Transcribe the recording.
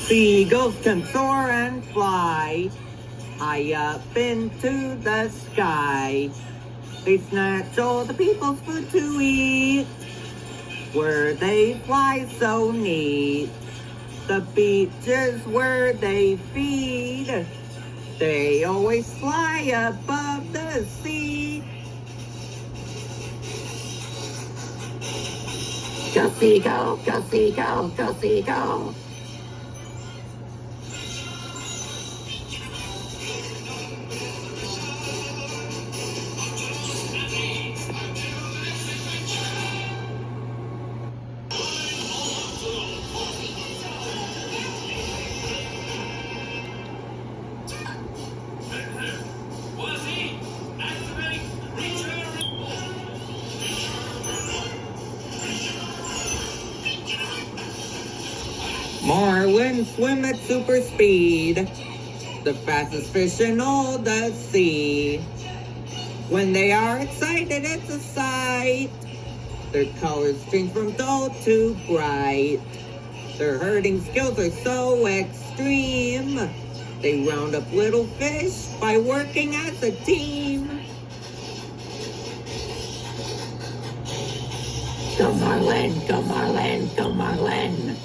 Seagulls can soar and fly high up into the sky. They snatch all the people's food to eat, where they fly so neat. The beaches where they feed, they always fly above the sea. Go seagull, go seagull, go seagull. Marlin swim at super speed, the fastest fish in all the sea. When they are excited, it's a sight. Their colors change from dull to bright. Their herding skills are so extreme. They round up little fish by working as a team. Go Marlin, go Marlin, go Marlin.